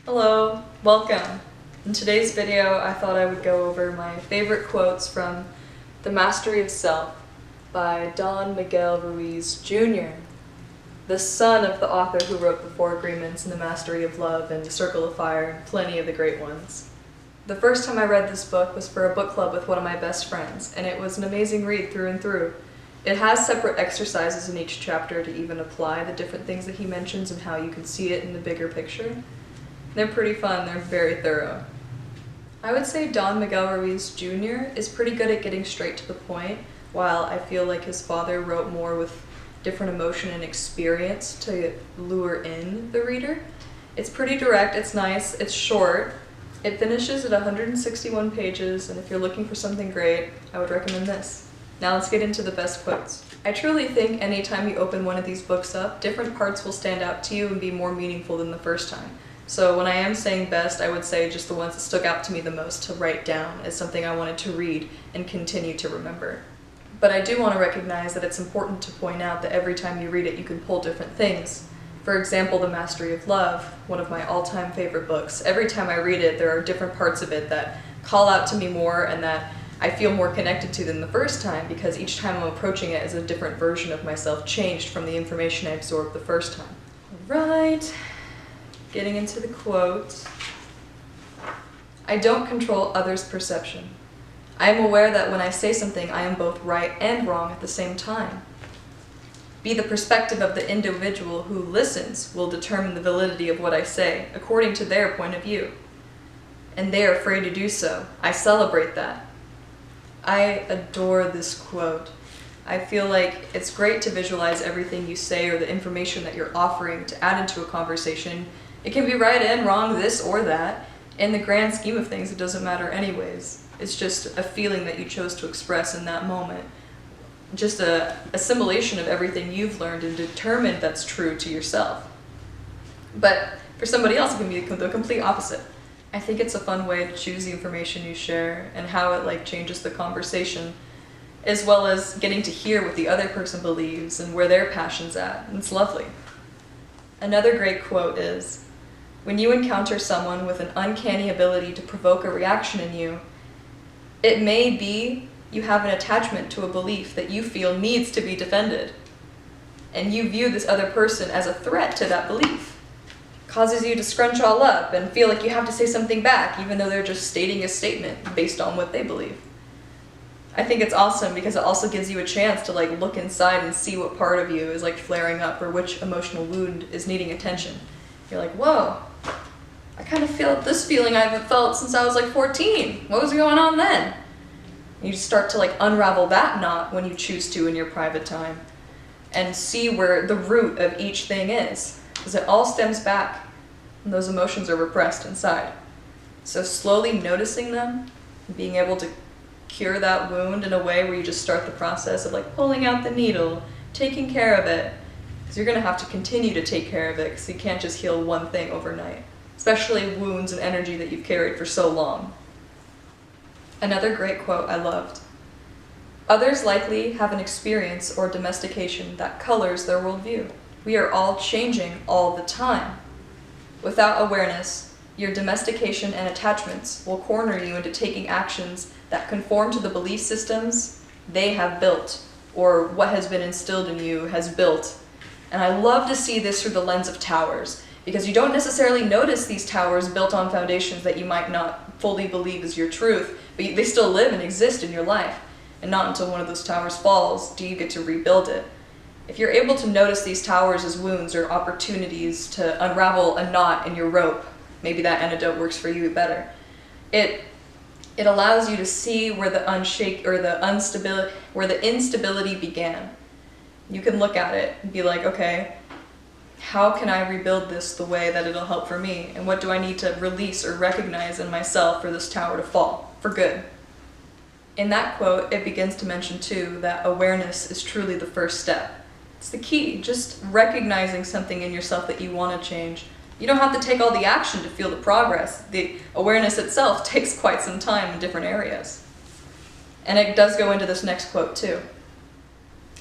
Hello, welcome. In today's video, I thought I would go over my favorite quotes from The Mastery of Self by Don Miguel Ruiz Jr., the son of the author who wrote The Four Agreements and The Mastery of Love and The Circle of Fire and plenty of the great ones. The first time I read this book was for a book club with one of my best friends, and it was an amazing read through and through. It has separate exercises in each chapter to even apply the different things that he mentions and how you can see it in the bigger picture. They're pretty fun, they're very thorough. I would say Don Miguel Ruiz Jr. is pretty good at getting straight to the point, while I feel like his father wrote more with different emotion and experience to lure in the reader. It's pretty direct, it's nice, it's short. It finishes at 161 pages, and if you're looking for something great, I would recommend this. Now let's get into the best quotes. I truly think anytime you open one of these books up, different parts will stand out to you and be more meaningful than the first time. So when I am saying best, I would say just the ones that stuck out to me the most to write down as something I wanted to read and continue to remember. But I do want to recognize that it's important to point out that every time you read it, you can pull different things. For example, The Mastery of Love, one of my all-time favorite books. Every time I read it, there are different parts of it that call out to me more and that I feel more connected to than the first time, because each time I'm approaching it as a different version of myself, changed from the information I absorbed the first time. Alright. Getting into the quote. I don't control others' perception. I am aware that when I say something, I am both right and wrong at the same time. Be the perspective of the individual who listens will determine the validity of what I say, according to their point of view. And they are afraid to do so. I celebrate that. I adore this quote. I feel like it's great to visualize everything you say or the information that you're offering to add into a conversation. It can be right and wrong, this or that. In the grand scheme of things, it doesn't matter anyways. It's just a feeling that you chose to express in that moment. Just a assimilation of everything you've learned and determined that's true to yourself. But for somebody else, it can be the complete opposite. I think it's a fun way to choose the information you share and how it changes the conversation, as well as getting to hear what the other person believes and where their passion's at. And it's lovely. Another great quote is, when you encounter someone with an uncanny ability to provoke a reaction in you, it may be you have an attachment to a belief that you feel needs to be defended, and you view this other person as a threat to that belief. Causes you to scrunch all up and feel like you have to say something back, even though they're just stating a statement based on what they believe. I think it's awesome because it also gives you a chance to look inside and see what part of you is flaring up or which emotional wound is needing attention. You're like, whoa, I kind of feel this feeling I haven't felt since I was 14. What was going on then? You start to unravel that knot when you choose to in your private time and see where the root of each thing is, because it all stems back and those emotions are repressed inside. So slowly noticing them, being able to cure that wound in a way where you just start the process of pulling out the needle, taking care of it, because you're going to have to continue to take care of it, because you can't just heal one thing overnight, especially wounds and energy that you've carried for so long. Another great quote I loved. Others likely have an experience or domestication that colors their worldview. We are all changing all the time. Without awareness, your domestication and attachments will corner you into taking actions that conform to the belief systems they have built, or what has been instilled in you has built. And I love to see this through the lens of towers, because you don't necessarily notice these towers built on foundations that you might not fully believe is your truth, but they still live and exist in your life. And not until one of those towers falls do you get to rebuild it. If you're able to notice these towers as wounds or opportunities to unravel a knot in your rope, maybe that antidote works for you better. It allows you to see where the instability began. You can look at it and be like, okay, how can I rebuild this the way that it'll help for me? And what do I need to release or recognize in myself for this tower to fall, for good? In that quote, it begins to mention too that awareness is truly the first step. It's the key, just recognizing something in yourself that you want to change. You don't have to take all the action to feel the progress. The awareness itself takes quite some time in different areas. And it does go into this next quote too.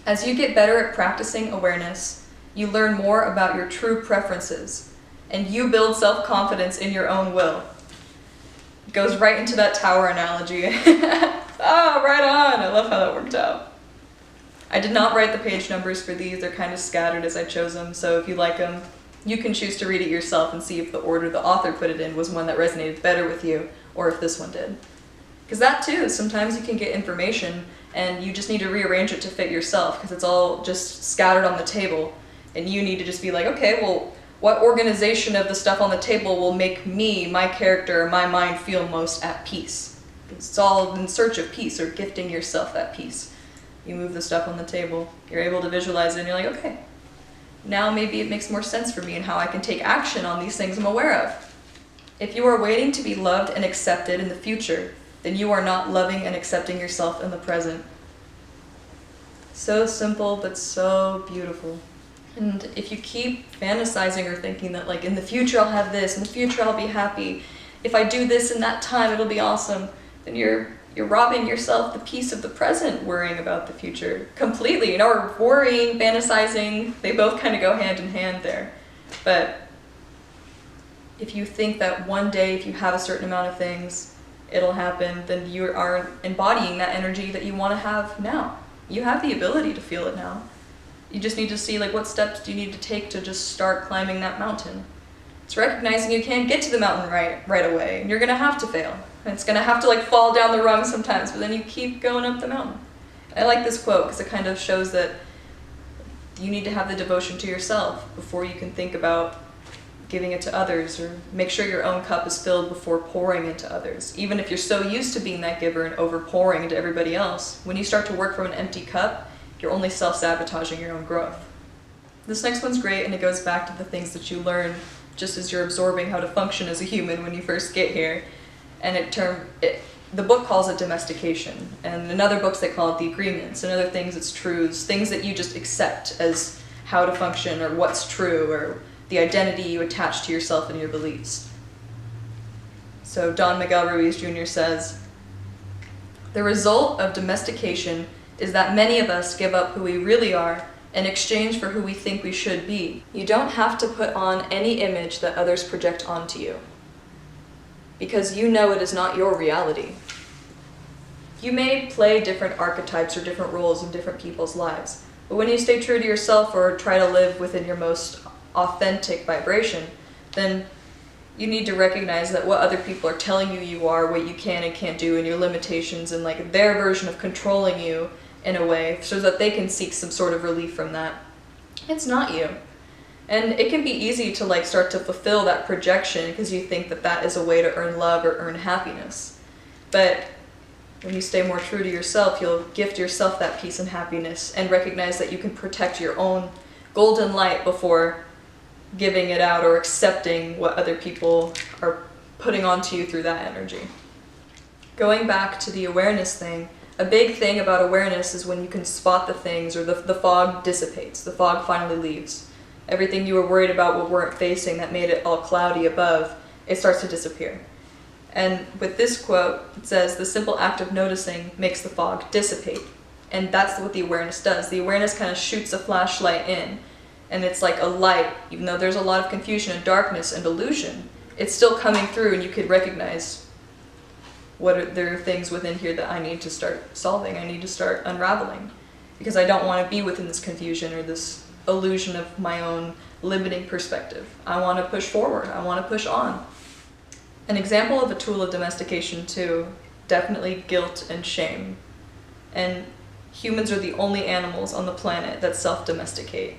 As you get better at practicing awareness, you learn more about your true preferences and you build self-confidence in your own will. It goes right into that tower analogy. Ah, right on! I love how that worked out. I did not write the page numbers for these. They're kind of scattered as I chose them, so if you like them, you can choose to read it yourself and see if the order the author put it in was one that resonated better with you, or if this one did. Because that too, sometimes you can get information and you just need to rearrange it to fit yourself, because it's all just scattered on the table, and you need to just be like, okay, well, what organization of the stuff on the table will make me, my character, my mind feel most at peace? It's all in search of peace, or gifting yourself that peace. You move the stuff on the table, you're able to visualize it, and you're like, okay, now maybe it makes more sense for me and how I can take action on these things I'm aware of. If you are waiting to be loved and accepted in the future, then you are not loving and accepting yourself in the present. So simple, but so beautiful. And if you keep fantasizing or thinking that like in the future I'll have this, in the future I'll be happy, if I do this in that time it'll be awesome, then you're robbing yourself the peace of the present, worrying about the future completely. You know, or worrying, fantasizing, they both kind of go hand in hand there. But if you think that one day if you have a certain amount of things, it'll happen, then you are embodying that energy that you want to have now. You have the ability to feel it now. You just need to see like what steps do you need to take to just start climbing that mountain. It's recognizing you can't get to the mountain right away, and you're gonna have to fail. And it's gonna have to like fall down the rung sometimes, but then you keep going up the mountain. I like this quote because it kind of shows that you need to have the devotion to yourself before you can think about giving it to others, or make sure your own cup is filled before pouring into others. Even if you're so used to being that giver and over pouring into everybody else, when you start to work from an empty cup, you're only self-sabotaging your own growth. This next one's great, and it goes back to the things that you learn just as you're absorbing how to function as a human when you first get here. And the book calls it domestication, and in other books they call it the agreements, and other things it's truths, things that you just accept as how to function or what's true, or the identity you attach to yourself and your beliefs. So Don Miguel Ruiz Jr. says, "The result of domestication is that many of us give up who we really are in exchange for who we think we should be. You don't have to put on any image that others project onto you, because you know it is not your reality. You may play different archetypes or different roles in different people's lives, but when you stay true to yourself or try to live within your most authentic vibration, then you need to recognize that what other people are telling you are, what you can and can't do, and your limitations, and like their version of controlling you in a way so that they can seek some sort of relief from that. It's not you. And it can be easy to like start to fulfill that projection because you think that that is a way to earn love or earn happiness. But when you stay more true to yourself, you'll gift yourself that peace and happiness and recognize that you can protect your own golden light before giving it out or accepting what other people are putting onto you through that energy. Going back to the awareness thing, a big thing about awareness is when you can spot the things, or the fog dissipates, the fog finally leaves. Everything you were worried about what weren't facing that made it all cloudy above, it starts to disappear. And with this quote, it says, "The simple act of noticing makes the fog dissipate." And that's what the awareness does. The awareness kind of shoots a flashlight in, and it's like a light. Even though there's a lot of confusion and darkness and illusion, it's still coming through, and you could recognize there are things within here that I need to start solving, I need to start unraveling, because I don't want to be within this confusion or this illusion of my own limiting perspective. I want to push forward, I want to push on. An example of a tool of domestication too, definitely guilt and shame. And humans are the only animals on the planet that self-domesticate.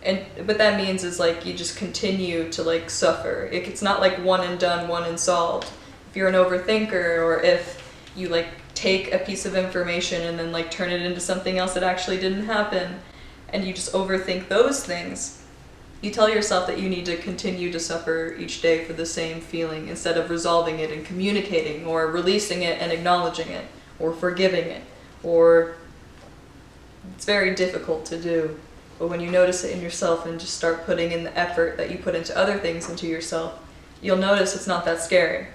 And what that means is like you just continue to like suffer. It's not like one and done, one and solved. If you're an overthinker, or if you like take a piece of information and then like turn it into something else that actually didn't happen, and you just overthink those things, you tell yourself that you need to continue to suffer each day for the same feeling instead of resolving it and communicating or releasing it and acknowledging it or forgiving it. Or it's very difficult to do. But when you notice it in yourself and just start putting in the effort that you put into other things into yourself, you'll notice it's not that scary.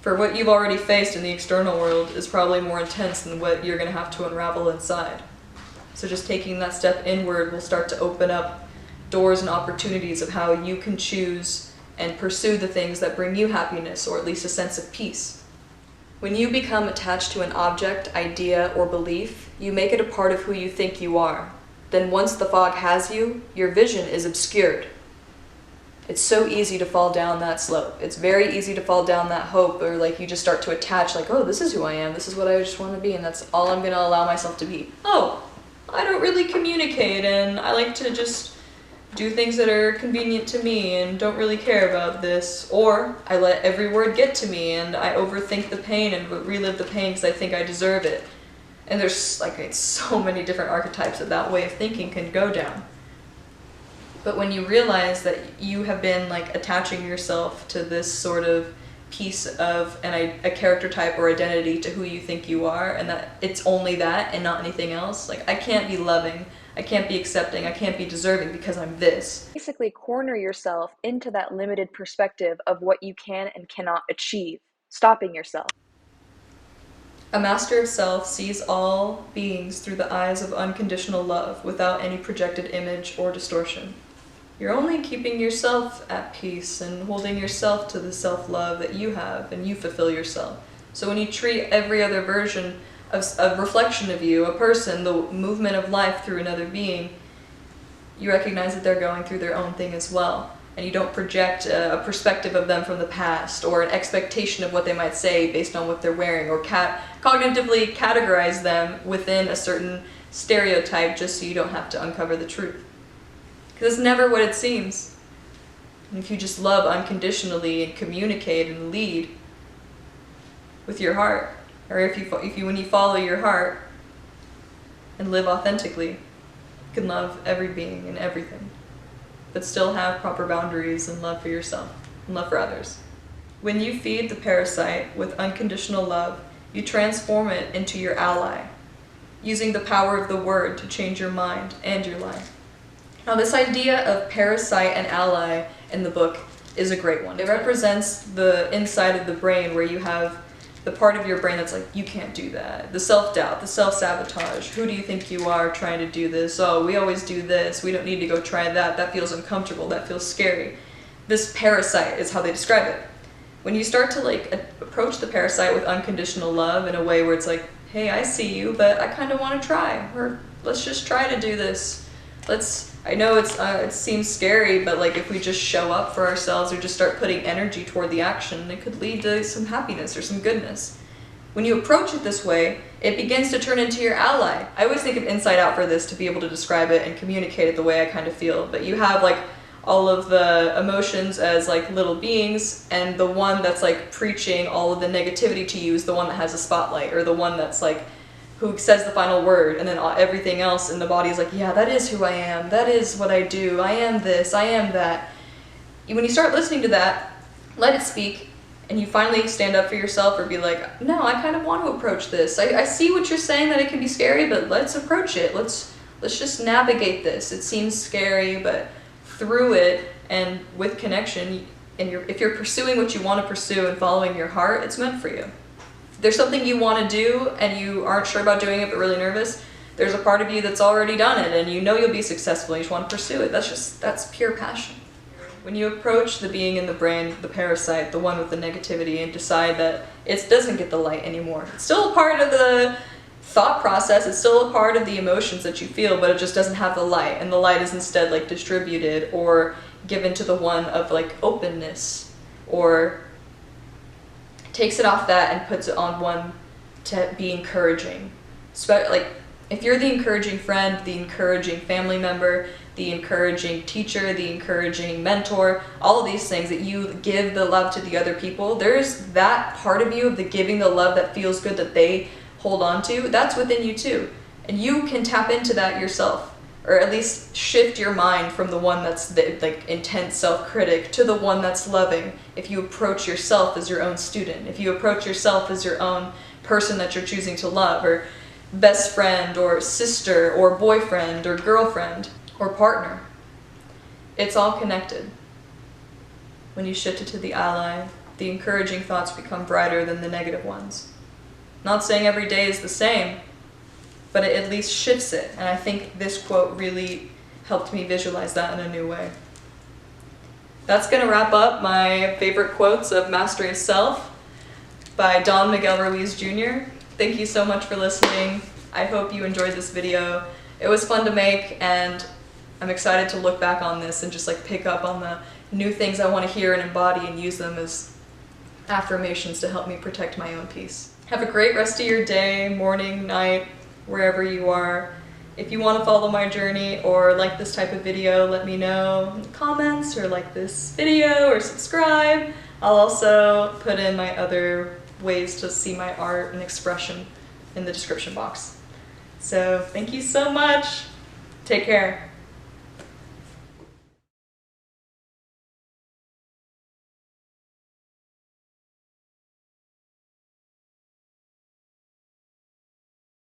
For what you've already faced in the external world is probably more intense than what you're going to have to unravel inside. So just taking that step inward will start to open up doors and opportunities of how you can choose and pursue the things that bring you happiness, or at least a sense of peace. When you become attached to an object, idea, or belief, you make it a part of who you think you are. Then once the fog has you, your vision is obscured. It's so easy to fall down that slope. It's very easy to fall down that hope, or like you just start to attach like, oh, this is who I am, this is what I just want to be, and that's all I'm going to allow myself to be. Oh, I don't really communicate, and I like to just do things that are convenient to me and don't really care about this. Or I let every word get to me and I overthink the pain and relive the pain because I think I deserve it. And there's like it's so many different archetypes that way of thinking can go down. But when you realize that you have been like attaching yourself to this sort of piece of a character type or identity to who you think you are, and that it's only that and not anything else, like I can't be loving, I can't be accepting, I can't be deserving because I'm this. Basically corner yourself into that limited perspective of what you can and cannot achieve, stopping yourself. A master of self sees all beings through the eyes of unconditional love without any projected image or distortion. You're only keeping yourself at peace and holding yourself to the self-love that you have, and you fulfill yourself. So when you treat every other version of a reflection of you, a person, the movement of life through another being, you recognize that they're going through their own thing as well. And you don't project a perspective of them from the past or an expectation of what they might say based on what they're wearing, or cognitively categorize them within a certain stereotype just so you don't have to uncover the truth. Because it's never what it seems. And if you just love unconditionally and communicate and lead with your heart, or when you follow your heart and live authentically, you can love every being and everything, but still have proper boundaries and love for yourself and love for others. When you feed the parasite with unconditional love, you transform it into your ally, using the power of the word to change your mind and your life. Now, this idea of parasite and ally in the book is a great one. It represents the inside of the brain where you have the part of your brain that's like, you can't do that. The self-doubt, the self-sabotage. Who do you think you are trying to do this? Oh, we always do this. We don't need to go try that. That feels uncomfortable. That feels scary. This parasite is how they describe it. When you start to like approach the parasite with unconditional love in a way where it's like, hey, I see you, but I kind of want to try. Or let's just try to do this. I know it seems scary, but like if we just show up for ourselves or just start putting energy toward the action, it could lead to some happiness or some goodness. When you approach it this way, it begins to turn into your ally. I always think of Inside Out for this to be able to describe it and communicate it the way I kind of feel, but you have like all of the emotions as like little beings, and the one that's like preaching all of the negativity to you is the one that has a spotlight, or the one that's like who says the final word, and then everything else in the body is like, yeah, that is who I am, that is what I do, I am this, I am that. When you start listening to that, let it speak, and you finally stand up for yourself or be like, no, I kind of want to approach this. I see what you're saying, that it can be scary, but let's approach it. Let's just navigate this. It seems scary, but through it and with connection, and if you're pursuing what you want to pursue and following your heart, it's meant for you. There's something you want to do and you aren't sure about doing it but really nervous, there's a part of you that's already done it and you know you'll be successful and you just want to pursue it. That's pure passion. When you approach the being in the brain, the parasite, the one with the negativity, and decide that it doesn't get the light anymore, it's still a part of the thought process, it's still a part of the emotions that you feel, but it just doesn't have the light, and the light is instead like distributed or given to the one of like openness, or takes it off that and puts it on one to be encouraging. Like if you're the encouraging friend, the encouraging family member, the encouraging teacher, the encouraging mentor, all of these things that you give the love to the other people, there's that part of you of the giving the love that feels good that they hold on to, that's within you too. And you can tap into that yourself, or at least shift your mind from the one that's the like intense self-critic to the one that's loving. If you approach yourself as your own student, if you approach yourself as your own person that you're choosing to love, or best friend, or sister, or boyfriend, or girlfriend, or partner, it's all connected. When you shift it to the ally, the encouraging thoughts become brighter than the negative ones. Not saying every day is the same, but it at least shifts it. And I think this quote really helped me visualize that in a new way. That's going to wrap up my favorite quotes of Mastery of Self by Don Miguel Ruiz Jr. Thank you so much for listening. I hope you enjoyed this video. It was fun to make, and I'm excited to look back on this and just like pick up on the new things I want to hear and embody and use them as affirmations to help me protect my own peace. Have a great rest of your day, morning, night, wherever you are. If you want to follow my journey or like this type of video, let me know in the comments, or like this video or subscribe. I'll also put in my other ways to see my art and expression in the description box. So thank you so much. Take care.